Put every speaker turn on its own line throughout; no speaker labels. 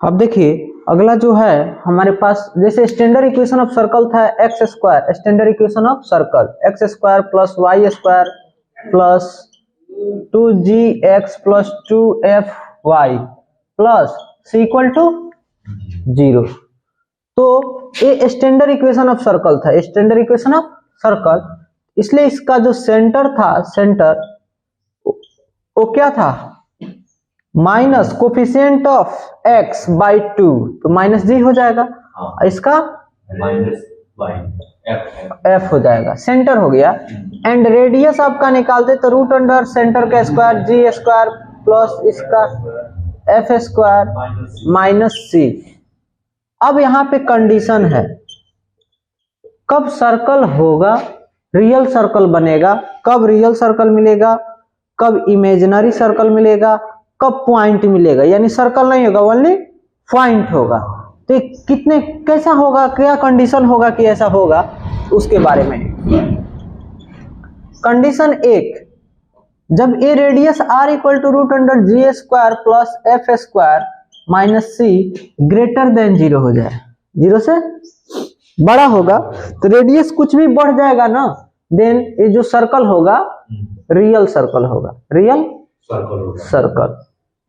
अब देखिए अगला जो है हमारे पास, जैसे स्टैंडर्ड इक्वेशन ऑफ सर्कल था X square, standard equation of circle X square plus Y square plus 2gx plus 2fy plus C equal to 0। तो ये स्टैंडर्ड इक्वेशन ऑफ सर्कल था, स्टैंडर्ड इक्वेशन ऑफ सर्कल, इसलिए इसका जो centre था, centre वो क्या था, minus coefficient of x by 2, तो माइनस जी हो जाएगा, इसका
माइनस
f हो जाएगा, सेंटर हो गया। एंड रेडियस आपका निकालते तो रूट अंडर सेंटर का स्क्वायर जी स्क्वायर प्लस इसका एफ स्क्वायर माइनस सी। अब यहाँ पे कंडीशन है, कब सर्कल होगा, रियल सर्कल बनेगा, कब रियल सर्कल मिलेगा, कब इमेजिनरी सर्कल मिलेगा, कब पॉइंट मिलेगा, यानी सर्कल नहीं होगा ओनली पॉइंट होगा। तो कितने कैसा होगा, क्या कंडीशन होगा कि ऐसा होगा, उसके बारे में। कंडीशन एक, जब A radius r equal to root under ji square plus F square minus c greater than 0 हो जाए, 0 से बड़ा होगा, तो रेडियस कुछ भी बढ़ जाएगा ना, देन ये जो सर्कल होगा रियल सर्कल होगा, रियल सर्कल।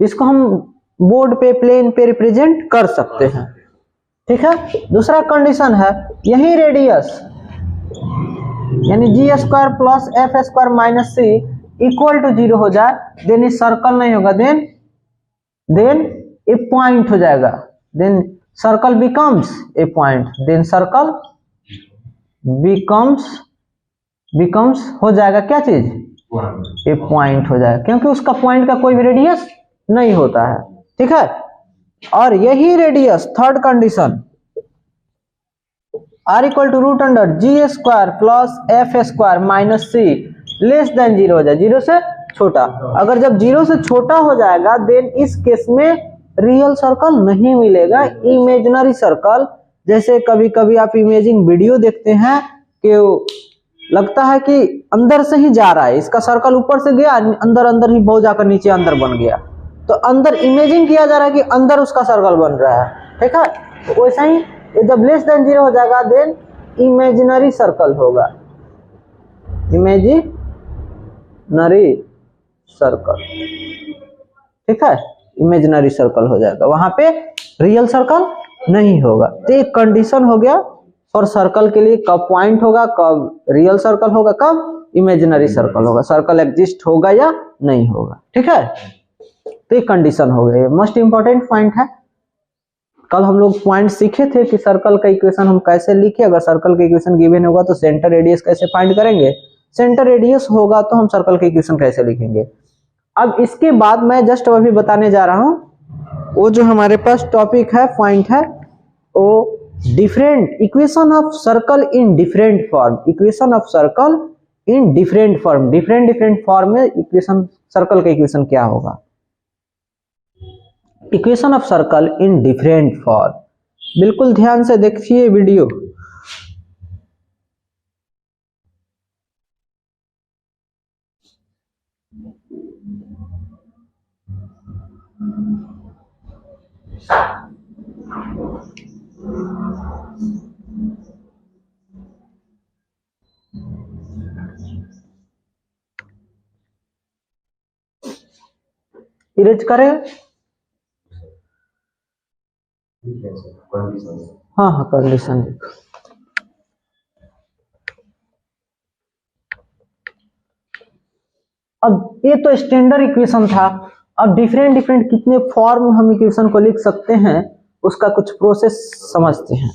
इसको हम बोर्ड पे प्लेन पे रिप्रेजेंट कर सकते हैं, ठीक है। दूसरा कंडीशन है, यही रेडियस यानी g square plus F square minus c equal to 0 हो जाए, देन ये सर्कल नहीं होगा, देन ए पॉइंट हो जाएगा, then circle becomes a point, then circle becomes हो जाएगा क्या चीज, ए पॉइंट हो जाएगा, क्योंकि उसका पॉइंट का कोई भी रेडियस नहीं होता है, ठीक है। और यही radius, third condition, R equal to root under ji square plus F square minus C less than 0 हो जाए, 0 से छोटा। अगर जब 0 से छोटा हो जाएगा, देन इस केस में रियल सर्कल नहीं मिलेगा, इमेजिनरी सर्कल। जैसे कभी कभी आप इमेजिंग वीडियो देखते हैं कि लगता है कि अंदर से ही जा रहा है, इसका सर्कल ऊपर से गया, अंदर अंदर ही बहुत जाकर नीचे अंदर बन गया, तो अंदर इमेजिंग किया जा रहा है कि अंदर उसका सर्कल बन रहा है, ठीक है। तो वैसा ही जब लेस देन 0 हो जाएगा, देन इमेजिनरी सर्कल होगा, इमेजिनरी सर्कल, ठीक है, इमेजिनरी सर्कल हो जाएगा, वहां पे रियल सर्कल नहीं होगा। तो एक कंडीशन हो गया फॉर सर्कल के लिए, कब पॉइंट होगा, कब रियल सर्कल होगा, कब इमेजिनरी सर्कल होगा, सर्कल एग्जिस्ट होगा या नहीं होगा, ठीक है। तो एक कंडीशन हो गया, मोस्ट इंपॉर्टेंट पॉइंट है। कल हम लोग पॉइंट सीखे थे कि सर्कल का इक्वेशन हम कैसे लिखे, अगर सर्कल का इक्वेशन गिवन होगा तो सेंटर रेडियस कैसे फाइंड करेंगे, सेंटर रेडियस होगा तो हम सर्कल का इक्वेशन कैसे लिखेंगे। अब इसके बाद मैं जस्ट अभी बताने जा रहा हूं, वो जो हमारे पास टॉपिक है, पॉइंट है, वो different equation of circle in different form, equation of circle in different form, different form में इक्वेशन, सर्कल का इक्वेशन क्या होगा, equation of circle in different form. बिल्कुल ध्यान से देखिए वीडियो। इरेज करें, हाँ हाँ कंडीशन देखो। अब ये तो स्टैंडर्ड इक्वेशन था, अब डिफरेंट कितने फॉर्म हम इक्वेशन को लिख सकते हैं, उसका कुछ प्रोसेस समझते हैं।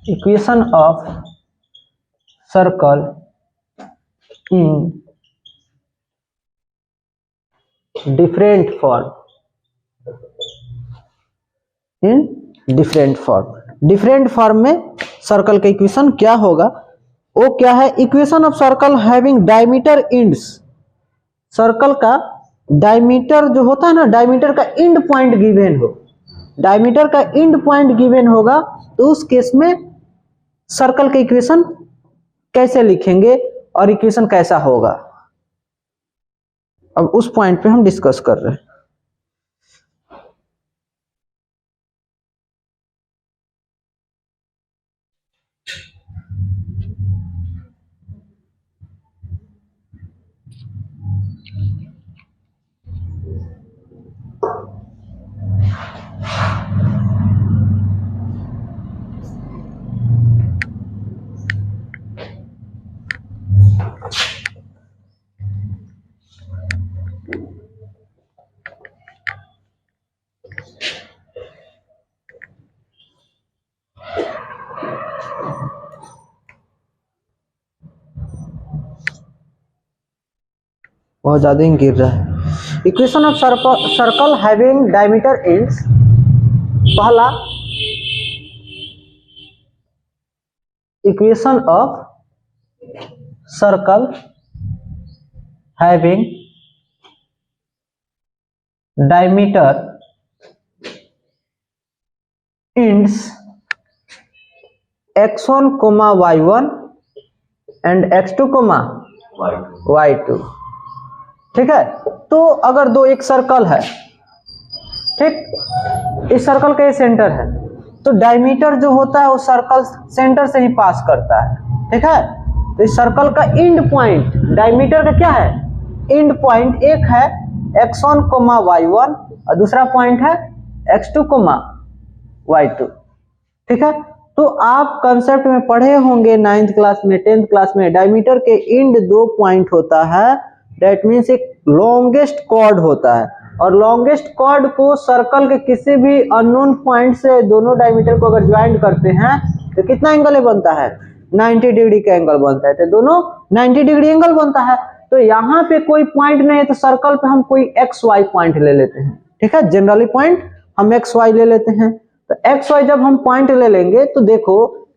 Equation of circle in different form, in different form में सर्कल का इक्वेशन क्या होगा, वो क्या है, equation of circle having diameter ends, circle का डायमीटर जो होता है ना, डायमीटर का एंड पॉइंट गिवन हो, डायमीटर का एंड पॉइंट गिवन होगा, तो उस केस में सर्कल के इक्वेशन कैसे लिखेंगे और इक्वेशन कैसा होगा, अब उस पॉइंट पे हम डिस्कस कर रहे हैं। बहुत ज्यादा ही गिर रहा है। Equation of circle having diameter ends, पहला equation of circle having diameter ends x1, y1 and x2, y2। ठीक है, तो अगर दो एक सर्कल है, ठीक, इस सर्कल का ये सेंटर है, तो डायमीटर जो होता है वो सर्कल सेंटर से ही पास करता है। ठीक है, तो इस सर्कल का एंड पॉइंट डायमीटर का क्या है, एंड पॉइंट एक है x1, y1 और दूसरा पॉइंट है x2, y2। ठीक है, तो आप कंसेप्ट में पढ़े होंगे 9th क्लास में, 10th क्लास में, डायमीटर के एंड दो पॉइंट होता है, दैट मीन्स एक लॉन्गेस्ट कॉर्ड होता है, और लॉन्गेस्ट कॉर्ड को सर्कल के किसी भी अननोन पॉइंट से दोनों डायमीटर को अगर ज्वाइन करते हैं तो कितना एंगल बनता है, 90 डिग्री का एंगल बनता है, तो दोनों 90 डिग्री एंगल बनता है। तो यहाँ पे कोई पॉइंट नहीं है, तो सर्कल पे हम कोई एक्स वाई पॉइंट ले लेते हैं। ठीक है, जनरली पॉइंट हम एक्स वाई ले लेते हैं। तो एक्स वाई जब हम पॉइंट ले लेंगे तो देखो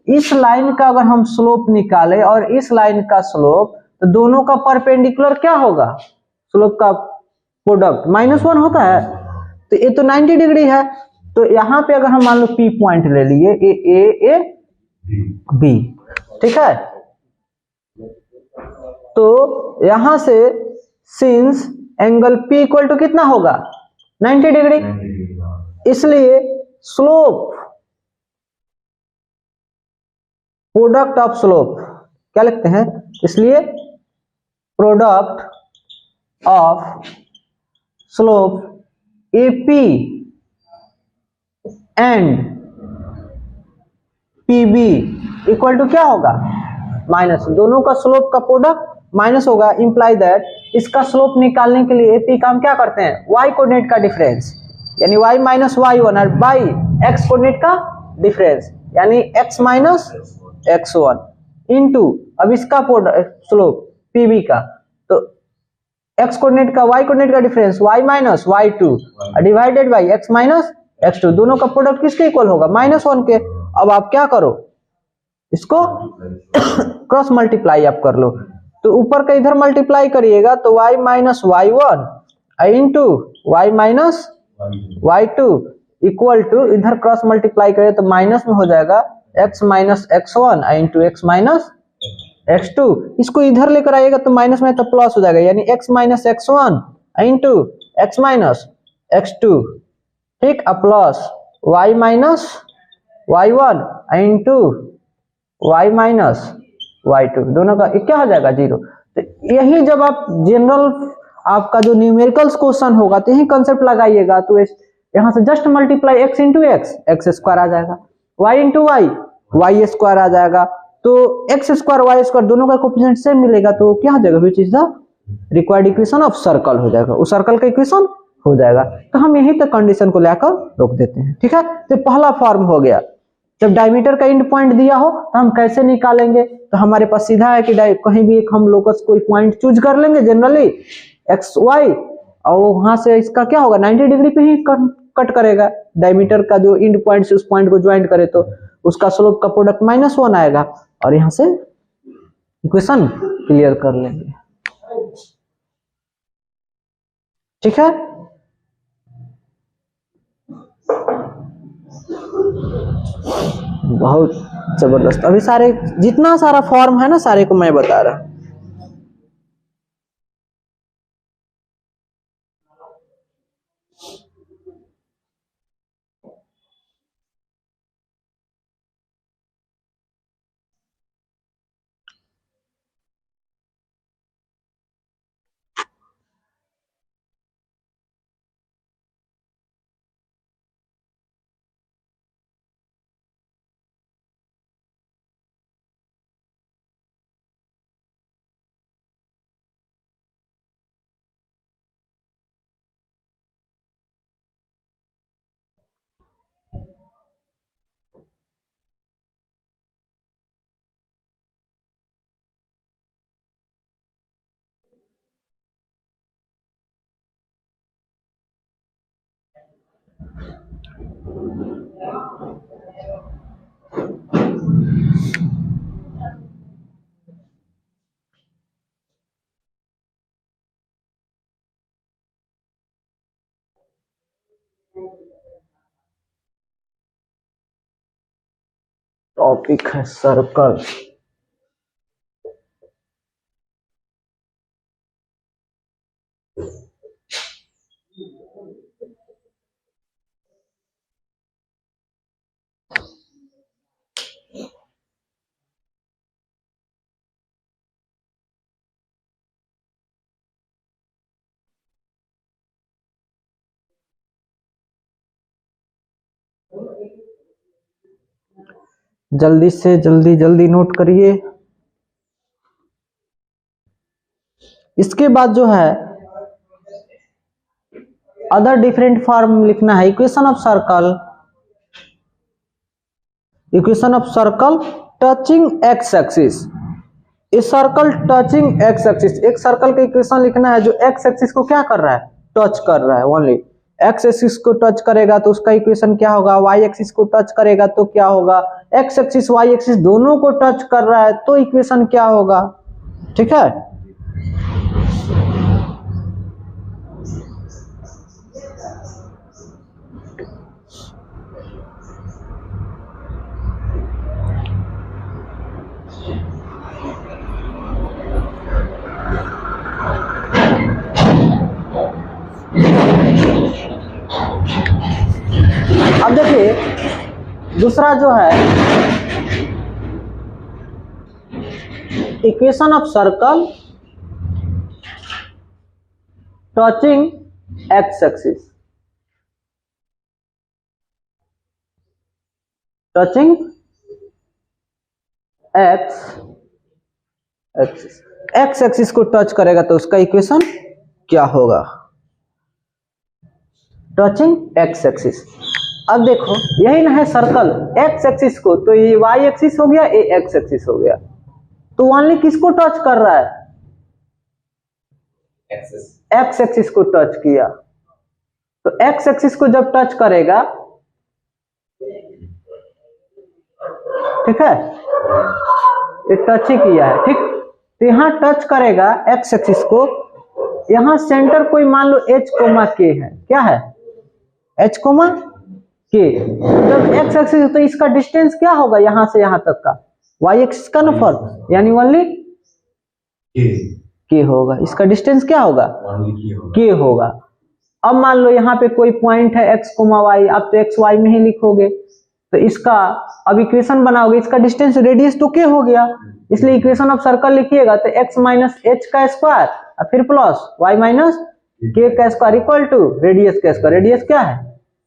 इस लाइन का अगर हम स्लोप निकाले और इस लाइन का स्लोप, तो दोनों का परपेंडिकुलर क्या होगा, स्लोप का प्रोडक्ट -1 होता है। तो ये तो 90 डिग्री है, तो यहाँ पे अगर हम मान लो P पॉइंट ले लिए, ए बी, ठीक है, तो यहां से since angle P equal to कितना होगा, 90 डिग्री, इसलिए स्लोप, प्रोडक्ट ऑफ स्लोप क्या लिखते हैं, इसलिए product of slope AP and PB equal to क्या होगा, माइनस, दोनों का स्लोप का प्रोडक्ट माइनस होगा, इंप्लाई दैट इसका स्लोप निकालने के लिए AP का हम क्या करते हैं, y कोऑर्डिनेट का डिफरेंस, यानी y माइनस y1 और बाई x कोऑर्डिनेट का डिफरेंस, यानी x माइनस x1 इनटू अब इसका स्लोप PB का, तो x कोऑर्डिनेट का y कोऑर्डिनेट का difference y minus y2 divided by x minus x2, दोनों का प्रोडक्ट किसके इक्वल होगा, -1 के। अब आप क्या करो, इसको क्रॉस मल्टीप्लाई आप कर लो, तो ऊपर का इधर मल्टीप्लाई करिएगा तो y minus y1 into y minus y2 equal to, इधर क्रॉस मल्टीप्लाई करिए तो माइनस में हो जाएगा x minus x1 into x minus x2, इसको इधर लेकर आइएगा तो माइनस में तो प्लस हो जाएगा, यानी x minus x1 into x minus x2, ठीक, plus y minus y1 into y minus y2, दोनों का क्या हो जाएगा, 0। तो यही जब आप जनरल आपका जो न्यूमेरिकल्स क्वेश्चन होगा तो यही कंसेप्ट लगाइएगा, तो यहाँ से just multiply x into x square आ जाएगा, y इंटू वाई स्क्वायर आ जाएगा, तो एक्स स्क्वायर वाई स्क्वायर दोनों का कोएफिशिएंट सेम मिलेगा, तो क्या हो जाएगा, which is the required equation of circle हो जाएगा, उस सर्कल का इक्वेशन हो जाएगा। तो हम यही तक कंडीशन को लेकर रोक देते हैं। ठीक है, तो पहला फॉर्म हो गया, जब डायमीटर का एंड पॉइंट दिया हो तो हम कैसे निकालेंगे, तो हमारे पास सीधा है कि कहीं भी एक हम लोकस कोई पॉइंट चूज कर लेंगे जनरली एक्स वाई, और वहां से इसका क्या होगा, 90 डिग्री पे ही कट करेगा, डायमीटर का जो एंड पॉइंट से उस पॉइंट को ज्वाइन करे तो उसका स्लोप का प्रोडक्ट -1 आएगा, और यहां से इक्वेशन क्लियर कर लेंगे। ठीक है, बहुत जबरदस्त। अभी सारे जितना सारा फॉर्म है ना सारे को मैं बता रहा। टॉपिक है सर्कल। जल्दी से जल्दी नोट करिए। इसके बाद जो है अदर डिफरेंट फॉर्म लिखना है। Equation of circle, equation of circle touching x axis. इस सर्कल टचिंग एक्स एक्सिस, एक सर्कल का इक्वेशन लिखना है जो एक्स एक्सिस को क्या कर रहा है, टच कर रहा है। ओनली एक्स एक्सिस को टच करेगा तो उसका इक्वेशन क्या होगा, वाई एक्सिस को टच करेगा तो क्या होगा, एक्स एक्सिस वाई एक्सिस दोनों को टच कर रहा है तो इक्वेशन क्या होगा। ठीक है, अब देखिए दूसरा जो है equation of circle touching x axis, touching x axis, x axis को टच करेगा तो उसका इक्वेशन क्या होगा, टचिंग एक्स एक्सिस। अब देखो यही ना है सर्कल, एक्स एक्सिस को, तो ये वाई एक्सिस हो गया, ये एक्स एक्सिस हो गया, तो ओनली किसको टच कर रहा है, एक्स एक्सिस को टच किया। तो एक्स एक्सिस को जब टच करेगा, ठीक है, ये टच ही किया है, ठीक, तो यहां टच करेगा एक्स एक्सिस को। यहां सेंटर कोई मान लो एच कोमा के है, क्या है, एच कोमा के। जब एक्स एक्सिस तो इसका डिस्टेंस क्या होगा यहां से यहां तक का, वाई एक्सिस का ना फर्क, यानी ओनली के होगा। इसका डिस्टेंस क्या होगा, के होगा। अब मान लो यहाँ पे कोई पॉइंट है एक्स कोमा वाई, आप तो एक्स वाई में ही लिखोगे, तो इसका अब इक्वेशन बनाओगे, इसका डिस्टेंस रेडियस तो के हो गया, इसलिए इक्वेशन ऑफ सर्कल लिखिएगा तो एक्स माइनस एच का स्क्वायर और फिर प्लस वाई माइनस के का स्क्वायर इक्वल टू रेडियस का स्क्वायर, रेडियस क्या है,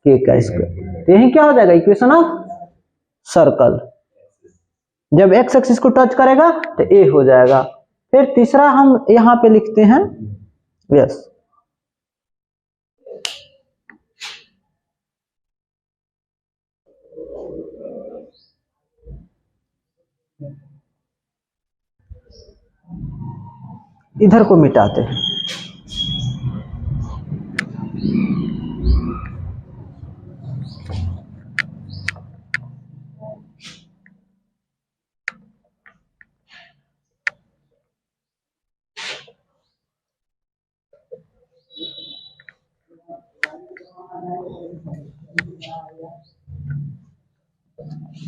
के का स्क्वायर। तो यही क्या हो जाएगा इक्वेशन ऑफ सर्कल। जब एक्स एक्सिस को टच करेगा तो ए हो जाएगा। फिर तीसरा हम यहां पे लिखते हैं, यस, इधर को मिटाते हैं।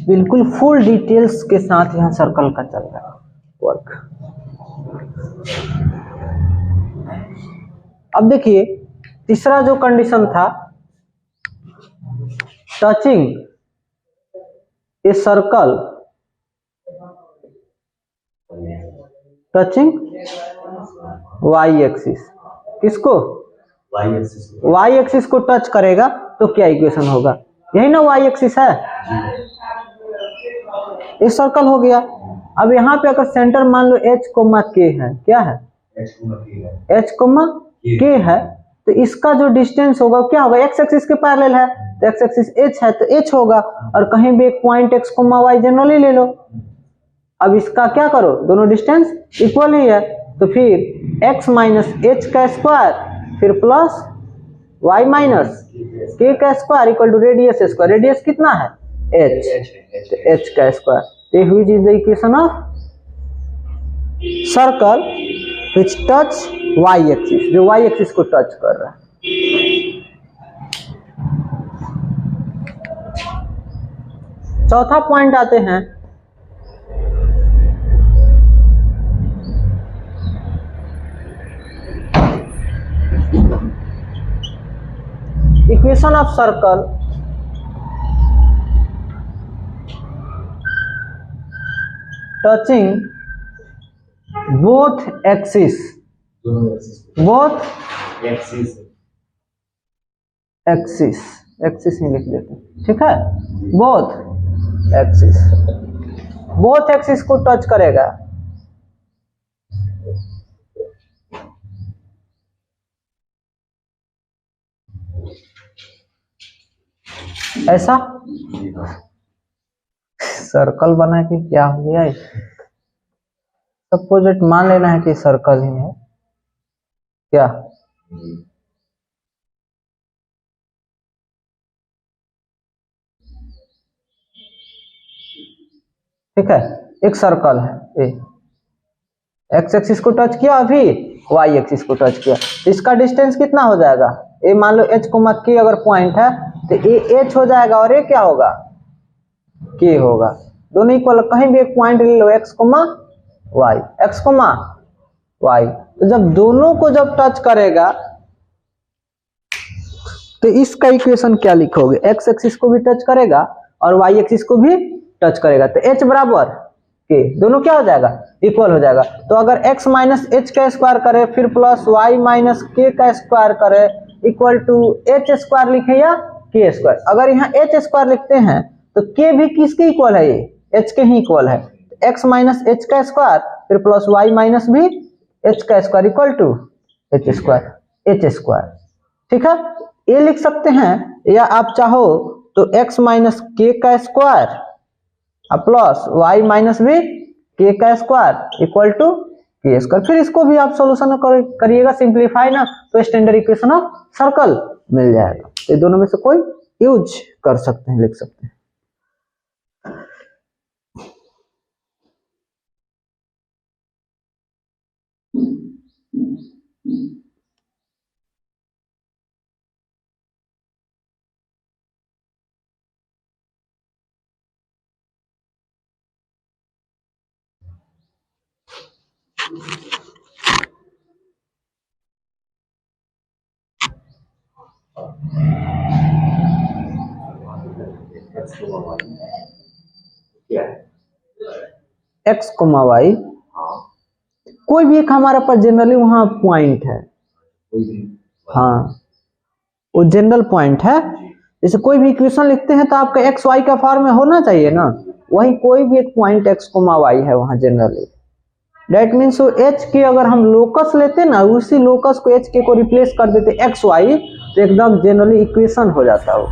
बिल्कुल फुल डिटेल्स के साथ यहाँ सर्कल का चल रहा है वर्क। अब देखिए तीसरा जो कंडीशन था, touching a circle, touching Y axis, किसको? वाई एक्सिस को टच करेगा तो क्या इक्वेशन होगा? यही ना वाई एक्सिस है, ये सर्कल हो गया। अब यहाँ पे अगर सेंटर मान लो h, k है, क्या है? h, k है, तो इसका जो डिस्टेंस होगा क्या होगा? x एक्सिस के पैरेलल है, तो x एक्सिस h है तो h होगा, और कहीं भी एक पॉइंट x, y जनरली ले लो। अब इसका क्या करो, दोनों डिस्टेंस इक्वल ही है, तो फिर x माइनस h का स्क्वायर फिर प्लस y माइनस k का square equal to radius square. Radius कितना है? h, तो h का स्क्वायर। तो which is the equation of circle which touch y axis, जो y एक्सिस को टच कर रहा है। चौथा पॉइंट आते हैं, equation of circle touching both axis, axis ही लिख देते हैं, ठीक है? बोथ एक्सिस को टच करेगा। ऐसा सर्कल बना के क्या हो गया? सपोजिट मान लेना है कि सर्कल ही है, क्या? ठीक है, एक सर्कल है ए, एक्स एक्सिस को टच किया, अभी वाई एक्सिस को टच किया, इसका डिस्टेंस कितना हो जाएगा? ए मान लो h, k अगर पॉइंट है तो ए h हो जाएगा और ये क्या होगा? k होगा। दोनों इक्वल, कहीं भी एक पॉइंट ले लो x, y, x, y, तो जब दोनों को जब टच करेगा तो इसका इक्वेशन क्या लिखोगे? x एक्सिस को भी टच करेगा और y एक्सिस को भी टच करेगा, तो h बराबर k, दोनों क्या हो जाएगा? इक्वल हो जाएगा। तो अगर x माइनस h का स्क्वायर करे फिर प्लस y माइनस k का स्क्वायर करे इक्वल टू h स्क्वायर लिखे या k स्क्वायर। अगर यहाँ h स्क्वायर लिखते हैं तो k भी किसके इक्वल है? ये h के ही इक्वल है। x माइनस h का स्क्वायर फिर प्लस y माइनस भी h का square equal to h square, ठीक है? ये लिख सकते हैं, या आप चाहो तो x माइनस k का स्क्वायर प्लस y माइनस भी k का square equal to k square. फिर इसको भी आप सोल्यूशन करिएगा सिंप्लीफाई ना, तो स्टैंडर्ड इक्वेशन ऑफ सर्कल मिल जाएगा। ये दोनों में से कोई यूज कर सकते हैं, लिख सकते हैं। x, y कोई भी एक हमारे पास जनरली वहां पॉइंट है, हाँ वो जनरल पॉइंट है। जैसे कोई भी इक्वेशन लिखते हैं तो आपका एक्स वाई का फॉर्म में होना चाहिए ना, वही कोई भी एक पॉइंट x, y है वहां जनरली। डेट मीन्स एच के अगर हम लोकस लेते ना, उसी लोकस को एच के को रिप्लेस कर देते एक्स वाई, तो एकदम जनरली इक्वेशन हो जाता हो।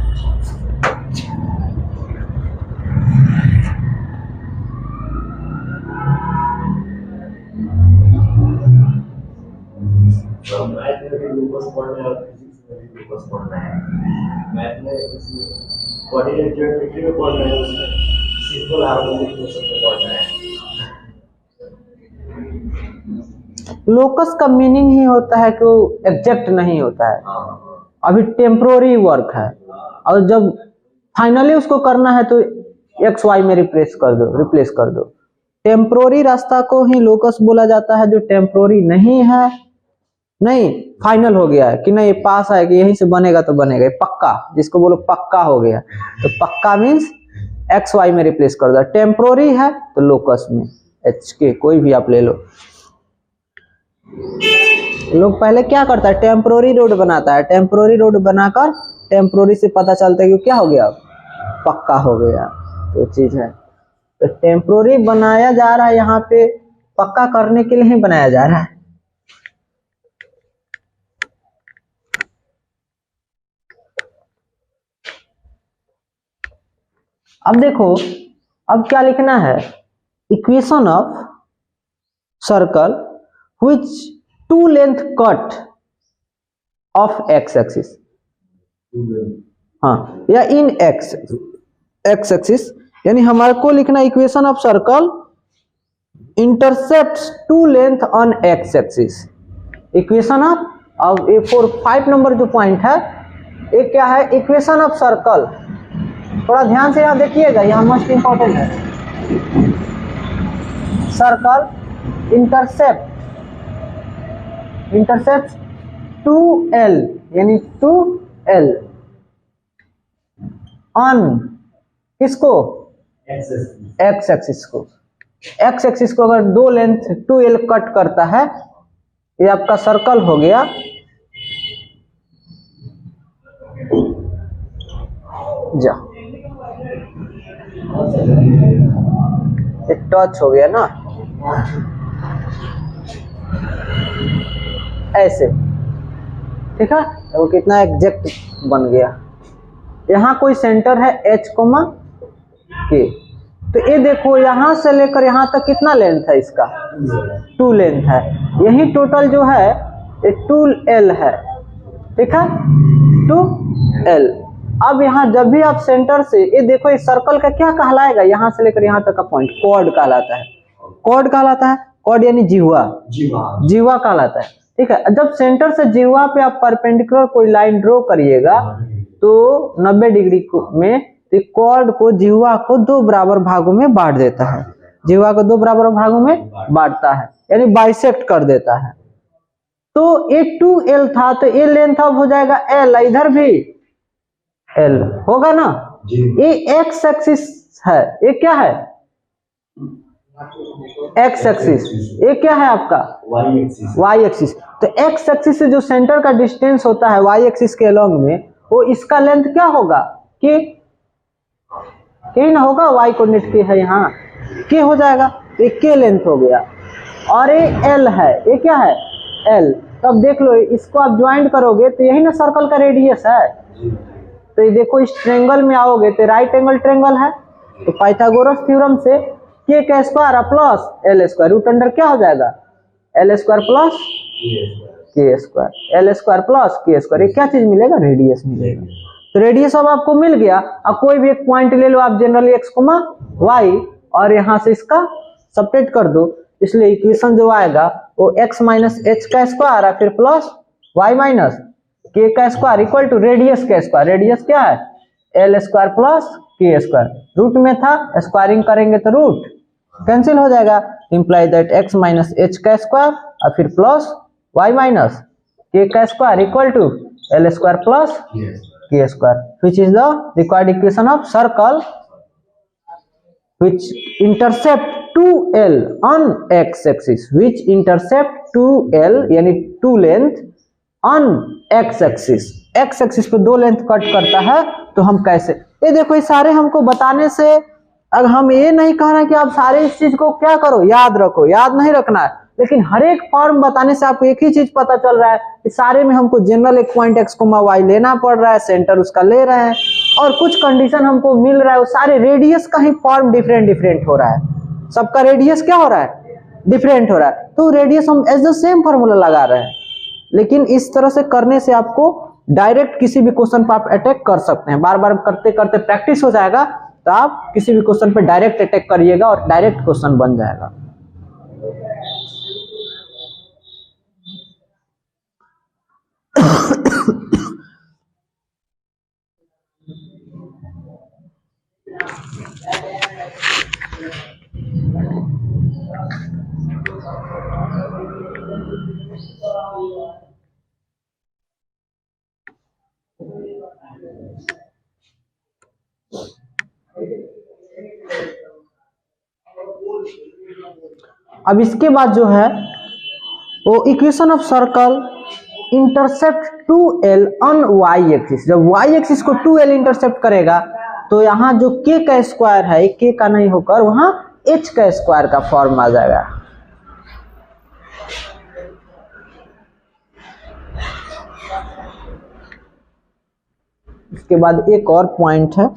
लोकस का मीनिंग ही होता है कि वो एग्जैक्ट नहीं होता है, अभी टेम्पोररी वर्क है, और जब फाइनली उसको करना है तो एक्स वाई में रिप्लेस कर दो। टेम्पोररी रास्ता को ही लोकस बोला जाता है, जो टेम्पोररी नहीं है, नहीं फाइनल हो गया है कि नहीं पास आएगा, यहीं से बनेगा तो बनेगा, पक्का, जिसको बोलो पक्का हो गया। तो पक्का मीन्स एक्स वाई में रिप्लेस कर दो। टेम्पोररी है तो लोकस में एच के कोई भी आप ले लो। लोग पहले क्या करता है, टेम्पोररी रोड बनाता है, टेम्पोररी रोड बनाकर टेम्पोररी से पता चलता है कि क्या हो गया, पक्का हो गया, तो चीज है। तो टेम्पोररी बनाया जा रहा है यहाँ पे, पक्का करने के लिए ही बनाया जा रहा है। अब देखो, अब क्या लिखना है, equation of circle which two length cut off X axis, हाँ, या इन एक्स एक्सिस, यानी हमारे को लिखना equation of circle intercepts two length on X axis. Equation of, अब ए 5 नंबर जो पॉइंट है, एक क्या है, इक्वेशन ऑफ सर्कल। थोड़ा ध्यान से यहाँ देखिएगा, यहाँ मोस्ट इंपॉर्टेंट है। सर्कल इंटरसेप्ट 2L, यानी 2L ऑन किसको, एक्स एक्सिस को। एक्स एक्सिस को अगर दो लेंथ 2L कट करता है, ये आपका सर्कल हो गया। जा एक टच हो गया ना, ऐसे, ठीक है, वो कितना एग्जैक्ट बन गया। यहाँ कोई सेंटर है H, के, तो ये देखो यहाँ से लेकर यहाँ तक कितना लेंथ है इसका, 2 लेंथ है। यही टोटल जो है ये 2L है, ठीक है, 2L। अब यहाँ जब भी आप सेंटर से, ये देखो इस सर्कल का क्या कहलाएगा, यहाँ से लेकर यहाँ तक का पॉइंट कॉर्ड कहलाता है। कॉर्ड कहलाता है, कॉर्ड यानी जिह्वा, जिह्वा कहलाता है, ठीक है। जब सेंटर से जिह्वा पे आप परपेंडिकुलर कोई लाइन ड्रॉ करिएगा तो 90 डिग्री में कॉर्ड को, जिह्वा को 2 बराबर भागों में बांट देता है, जिह्वा को 2 बराबर भागों में बांटता है, यानी बाइसेक्ट कर देता है। तो ये 2L था, तो ये लेंथ अब हो जाएगा L, इधर भी L होगा ना। ये एक्स एक्सिस है, ये क्या है, एक्स एक्सिस, ये क्या है आपका वाई एक्सिस। तो एक्स एक्सिस से जो सेंटर का डिस्टेंस होता है वाई एक्सिस के अलोंग में, वो इसका लेंथ क्या होगा, के ना होगा, वाई कोऑर्डिनेट के है यहाँ, के हो जाएगा, ये के लेंथ हो गया। और ये एल है, ये क्या है, एल। तो अब देख लो, इसको आप ज्वाइंट करोगे तो यही ना सर्कल का रेडियस है। तो ये देखो, इस ट्रेंगल में आओगे तो राइट एंगल ट्रेंगल है, तो पाइथागोरस थ्योरम से के का square plus L square root under क्या हो जाएगा, L square plus K square, L square plus K square, ये क्या चीज मिलेगा, रेडियस मिलेगा। तो रेडियस अब आपको मिल गया। अब कोई भी एक पॉइंट ले लो आप, जनरली एक्स, वाई, और यहाँ से इसका सब्ट्रैक्ट कर दो, इसलिए इक्वेशन जो आएगा वो x माइनस एच का स्क्वायर फिर प्लस y माइनस के का स्क्वायर इक्वल टू रेडियस का स्क्वायर। रेडियस क्या है, L square plus K square, root में था, स्क्वायरिंग करेंगे तो रूट कैंसिल हो जाएगा, imply that x minus H का स्क्वायर और फिर प्लस y माइनस के का square equal to L square plus K square, which is the required equation of circle which intercept 2L on x axis, which intercept 2L यानी 2 length on x axis, x axis पे 2 length cut करता है। तो हम कैसे, ये देखो, ये सारे हमको बताने से, अगर हम ये नहीं कहना कि आप सारे इस चीज को क्या करो, याद रखो, याद नहीं रखना है, लेकिन हर एक फॉर्म बताने से आपको एक ही चीज पता चल रहा है कि सारे में हमको जनरल एक पॉइंट x, y लेना पड़ रहा है, सेंटर उसका ले रहे हैं, और कुछ कंडीशन हमको मिल रहा है, वो सारे रेडियस का ही फॉर्म डिफरेंट हो रहा है, सबका रेडियस क्या हो रहा है, डिफरेंट हो रहा है। तो रेडियस हम एज द सेम फॉर्मूला लगा रहे हैं, लेकिन इस तरह से करने से आपको डायरेक्ट किसी भी क्वेश्चन पर आप अटैक कर सकते हैं। बार बार करते करते प्रैक्टिस हो जाएगा, तो आप किसी भी क्वेश्चन पर डायरेक्ट अटैक करिएगा और डायरेक्ट क्वेश्चन बन जाएगा। अब इसके बाद जो है वो equation of circle intercept 2l on y axis. जब y एक्सिस को 2l इंटरसेप्ट करेगा तो यहाँ जो k का स्क्वायर है k का नहीं होकर वहां h का स्क्वायर का फॉर्म आ जाएगा। इसके बाद एक और पॉइंट है,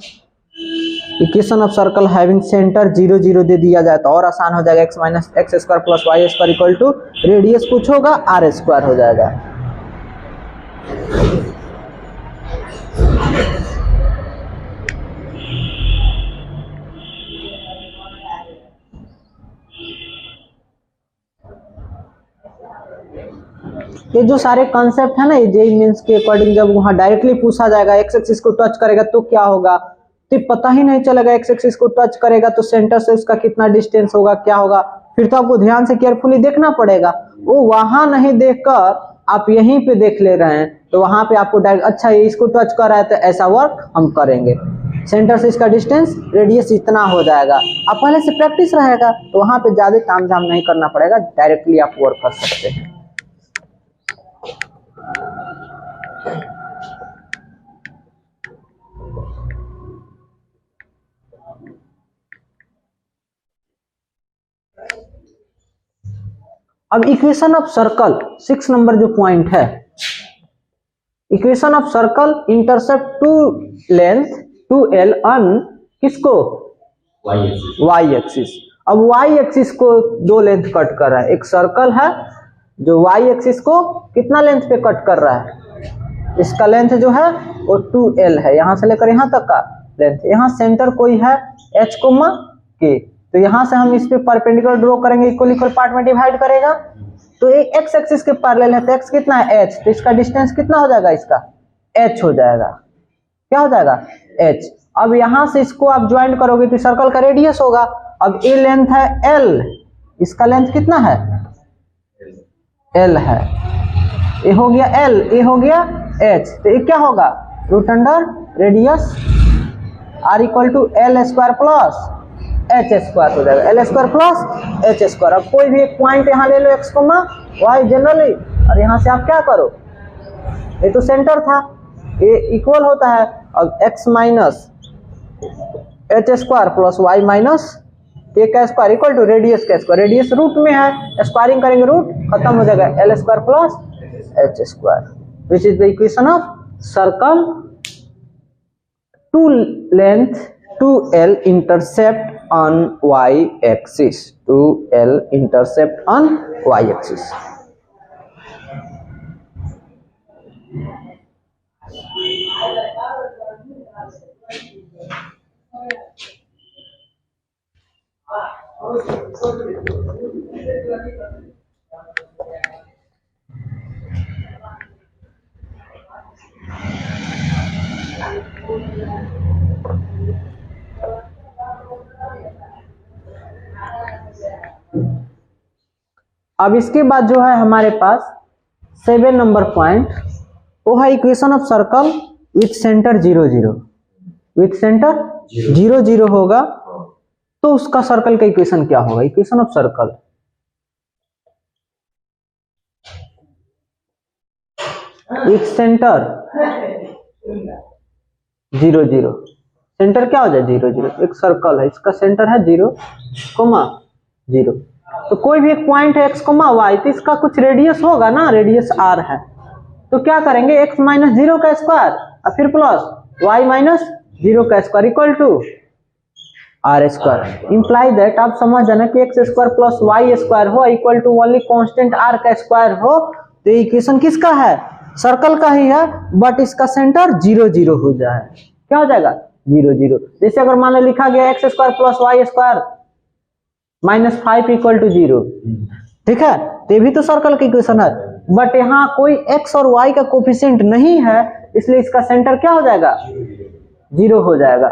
equation of circle having centre 0 0 दे दिया जाए तो और आसान हो जाएगा। x minus X square plus Y square equal to radius कुछ होगा r स्क्वायर हो जाएगा। ये जो सारे कॉन्सेप्ट है ना, ये जेईई मेंस के अकॉर्डिंग जब वहां डायरेक्टली पूछा जाएगा एक्स एक्सिस को टच करेगा तो क्या होगा, तो पता ही नहीं चलेगा। एक्स एक्सिस को टच करेगा तो सेंटर से उसका कितना डिस्टेंस होगा, क्या होगा, फिर तो आपको ध्यान से केयरफुली देखना पड़ेगा। वो वहां नहीं देखकर आप यहीं पे देख ले रहे हैं तो वहां पे आपको अच्छा ये इसको टच कर रहा है तो ऐसा वर्क हम करेंगे। सेंटर से इसका डिस्टेंस रेडियस इतना हो जाएगा। आप पहले से प्रैक्टिस रहेगा तो वहां पे ज्यादा तामझाम नहीं करना पड़ेगा, डायरेक्टली आप वर्क कर सकते हैं। अब इक्वेशन ऑफ सर्कल 6 नंबर जो पॉइंट है, equation of circle intercept 2 length 2l on किसको y एक्सिस। अब y एक्सिस को दो लेंथ कट कर रहा है। एक सर्कल है जो y एक्सिस को कितना लेंथ पे कट कर रहा है, इसका लेंथ जो है वो 2l है, यहां से लेकर यहां तक का लेंथ। यहां सेंटर कोई है h, k, तो यहां से हम इस पे परपेंडिकुलर ड्रॉ करेंगे, इक्वल इक्वल पार्ट में डिवाइड करेगा तो एक एक्स एक्सिस के पैरेलल है तो x कितना है h, तो इसका डिस्टेंस कितना हो जाएगा, इसका h हो जाएगा। क्या हो जाएगा h। अब यहां से इसको आप ज्वाइंट करोगे तो सर्कल का रेडियस होगा। अब ये लेंथ है l, इसका लेंथ कितना है l है, ये हो गया l, ये हो गया h, तो ये क्या होगा root under radius r equal to l square plus h square हो जाएगा, l square plus h square. अब कोई भी एक पॉइंट यहाँ ले लो x, y जनरली, और यहाँ से आप क्या करो, ये तो सेंटर था, ये इक्वल होता है। अब x minus h square plus y minus k का स्क्वायर इक्वल टू रेडियस का स्क्वायर, रेडियस रूट में है, स्क्वायरिंग करेंगे रूट खत्म हो जाएगा, l square plus h square, which is the equation of circle 2 length 2l intercept on y axis, 2l intercept on y axis। अब इसके बाद जो है हमारे पास 7 नंबर पॉइंट, वो है equation of circle with centre 0 0। With centre 0 0 होगा तो उसका सर्कल का इक्वेशन क्या होगा, equation of circle with centre 0 0। Centre क्या हो जाए 0 0, एक सर्कल है, इसका सेंटर है 0 0, तो कोई भी एक पॉइंट है x, y, तो इसका कुछ रेडियस होगा ना, रेडियस r है, तो क्या करेंगे x माइनस 0 का स्क्वायर और फिर प्लस y माइनस 0 का square equal to r square. Imply that आप समझ जाना कि x square plus y square हो equal to only constant r का स्क्वायर हो, तो इक्वेशन किसका है, सर्कल का ही है, बट इसका सेंटर 0 0 हो जाए, क्या हो जाएगा 0 0। जैसे अगर मान लो लिखा गया x square plus y square minus 5 equal to 0, ठीक है, तो ये भी तो सर्कल की इक्वेशन है, बट यहाँ कोई x और y का कोफिशिएंट नहीं है, इसलिए इसका सेंटर क्या हो जाएगा 0 हो जाएगा।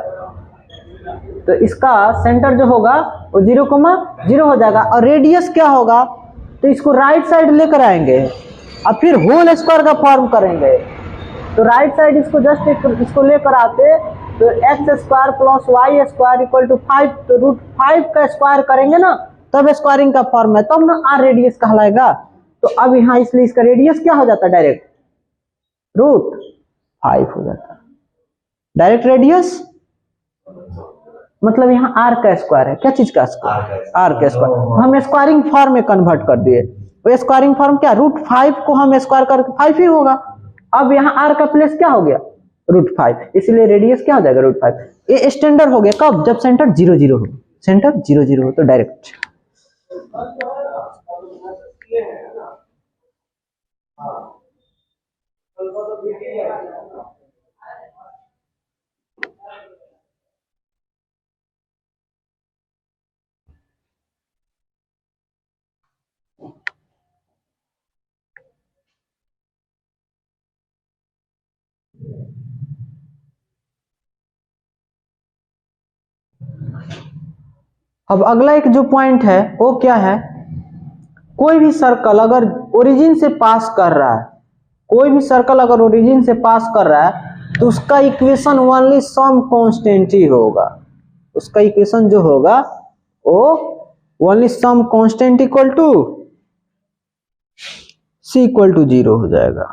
तो इसका सेंटर जो होगा वो 0,0 हो जाएगा। और रेडियस क्या होगा, तो इसको राइट साइड लेकर आएंगे और फिर होल स्क्वायर का फॉर्म करेंगे। तो राइट साइड इसको जस्ट इसको लेकर आते तो X square plus Y square equal to 5, तो √5 का स्क्वायर करेंगे ना तब स्क्वायरिंग का फॉर्म है, तब ना आर रेडियस कहलाएगा। तो अब यहाँ इसलिए इसका रेडियस क्या हो जाता है, डायरेक्ट √5 हो जाता है। डायरेक्ट रेडियस मतलब यहाँ आर का स्क्वायर है, क्या चीज का स्क्वायर, आर का स्क्वायर। तो हम स्क्वायरिंग फॉर्म में कन्वर्ट कर दिए। वो स्क्वायरिंग फॉर्म क्या, √5 को हम स्क्वायर करके 5 ही होगा। अब यहाँ आर का प्लेस क्या हो गया, √5, इसलिए रेडियस क्या हो जाएगा √5। ये स्टैंडर्ड हो गया कब, जब सेंटर 0,0 हो, सेंटर 0,0 हो तो डायरेक्ट। अब अगला एक जो पॉइंट है वो क्या है, कोई भी सर्कल अगर ओरिजिन से पास कर रहा है, कोई भी सर्कल अगर ओरिजिन से पास कर रहा है तो उसका इक्वेशन ओनली सम कांस्टेंट ही होगा। उसका इक्वेशन जो होगा वो only some constant equal to c equal to 0 हो जाएगा।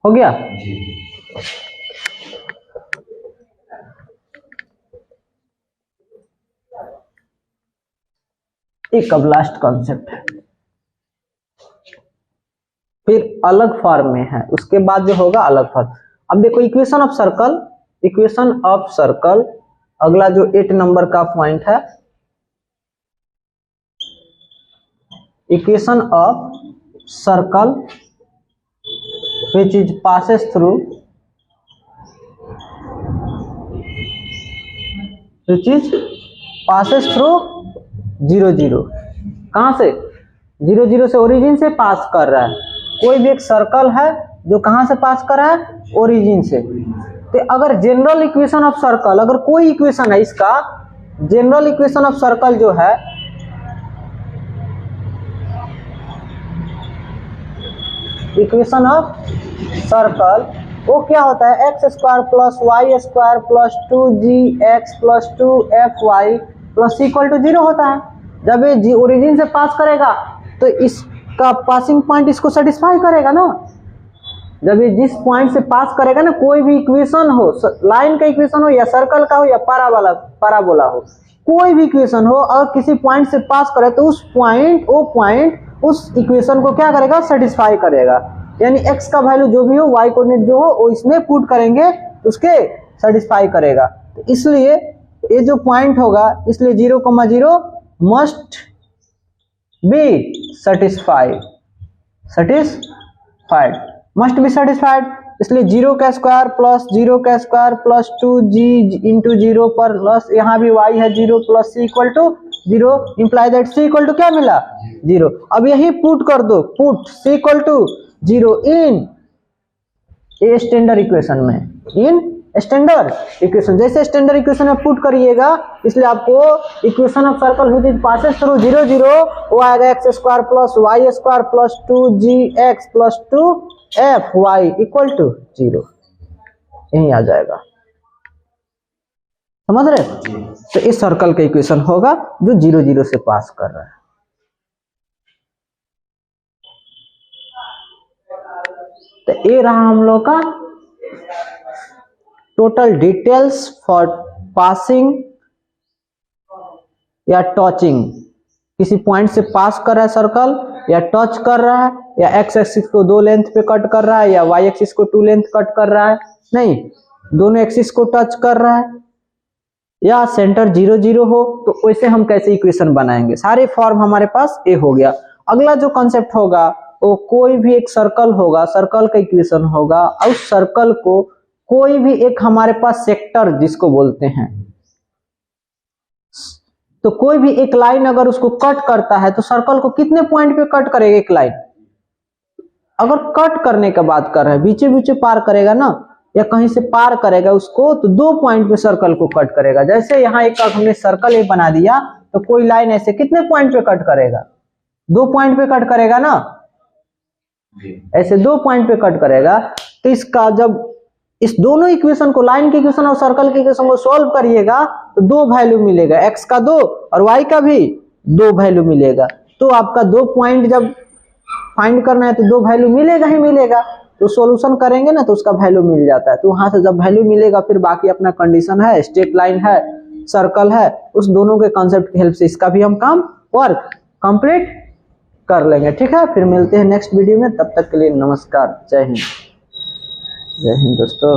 हो गया। एक अब लास्ट कॉन्सेप्ट है, फिर अलग फॉर्म में है, उसके बाद जो होगा अलग फॉर्म। अब देखो equation of circle, equation of circle अगला जो 8 नंबर का पॉइंट है, equation of circle which is passes through which is passes through 0,0। कहां से, 0,0 से ओरिजिन से पास कर रहा है। कोई भी एक सर्कल है जो कहां से पास कर रहा है, ओरिजिन से। तो अगर जनरल इक्वेशन ऑफ सर्कल, अगर कोई इक्वेशन है इसका, जनरल इक्वेशन ऑफ सर्कल जो है इक्वेशन ऑफ सर्कल वो क्या होता है, x square plus Y square plus 2gx plus 2fy plus equal to 0 होता है। जब ये ओरिजिन से पास करेगा तो इसका पासिंग पॉइंट इसको सेटिस्फाई करेगा ना। जब ये जिस पॉइंट से पास करेगा ना, कोई भी इक्वेशन हो, लाइन का इक्वेशन हो या सर्कल का हो या पैराबोला हो, कोई भी इक्वेशन हो, अगर किसी पॉइंट से पास करे तो उस पॉइंट उस इक्वेशन को क्या करेगा, सेटिस्फाई करेगा। यानी x का वैल्यू जो भी हो, y कोऑर्डिनेट जो हो, वो इसमें पुट करेंगे तो उसके सेटिस्फाई करेगा। तो इसलिए ये जो पॉइंट होगा, इसलिए 0,0 must be satisfied, must be satisfied. इसलिए 0 का स्क्वायर प्लस 0 का स्क्वायर प्लस 2g इंटू 0 पर प्लस यहाँ भी y है 0 plus c equal to 0 imply that c equal to क्या मिला, 0। अब यही पुट कर दो, put c equal to 0 in a standard equation में, इन स्टैंडर्ड इक्वेशन। जैसे स्टैंडर्ड इक्वेशन में पुट करिएगा, इसलिए आपको equation of circle which is passes through 0,0 वो आएगा x square plus Y square plus 2gx plus 2fy equal to 0, यही आ जाएगा। समझ रहे? तो इस सर्कल का इक्वेशन होगा जो 0,0 से पास कर रहा है। तो ये रहा हम लोग का टोटल डिटेल्स फॉर पासिंग या टचिंग। किसी पॉइंट से पास कर रहा है सर्कल, या टच कर रहा है, या एक्स एक्सिस को 2 लेंथ पे कट कर रहा है, या वाई एक्सिस को 2 लेंथ कट कर रहा है, नहीं, दोनों एक्सिस को टच कर रहा है, या सेंटर 0,0 हो, तो वैसे हम कैसे इक्वेशन बनाएंगे। सारे फॉर्म हमारे पास ए हो गया। अगला जो कॉन्सेप्ट होगा वो कोई भी एक सर्कल होगा, सर्कल का इक्वेशन होगा, और उस सर्कल को कोई भी एक हमारे पास सेक्टर जिसको बोलते हैं, तो कोई भी एक लाइन अगर उसको कट करता है तो सर्कल को कितने पॉइंट पे कट करेगा एक लाइन? अगर कट करने का बात कर रहे हैं, बीचे बीचे पार करेगा ना, या कहीं से पार करेगा उसको, तो 2 पॉइंट पे सर्कल को कट करेगा। जैसे यहाँ एक हमने सर्कल एक बना दिया, तो कोई लाइन ऐसे कितने पॉइंट पे कट करेगा? 2 पॉइंट पे कट करेगा ना, ऐसे 2 पॉइंट पे कट करेगा। तो इसका जब इस दोनों इक्वेशन को, लाइन की इक्वेशन और सर्कल की इक्वेशन को सॉल्व करिएगा तो 2 वैल्यू मिलेगा, x का 2 और y का भी 2 वैल्यू मिलेगा। तो आपका 2 पॉइंट जब फाइंड करना है तो 2 वैल्यू मिलेगा ही मिलेगा। तो सॉल्यूशन करेंगे ना तो उसका वैल्यू मिल जाता है। तो वहां से जब वैल्यू मिलेगा फिर बाकी अपना कंडीशन है, स्ट्रेट लाइन है, सर्कल है, उस दोनों के कॉन्सेप्ट की हेल्प से इसका भी हम काम वर्क कंप्लीट कर लेंगे। ठीक है, फिर मिलते हैं नेक्स्ट वीडियो में। तब तक के लिए नमस्कार, जय हिंद। जय हिंद दोस्तों।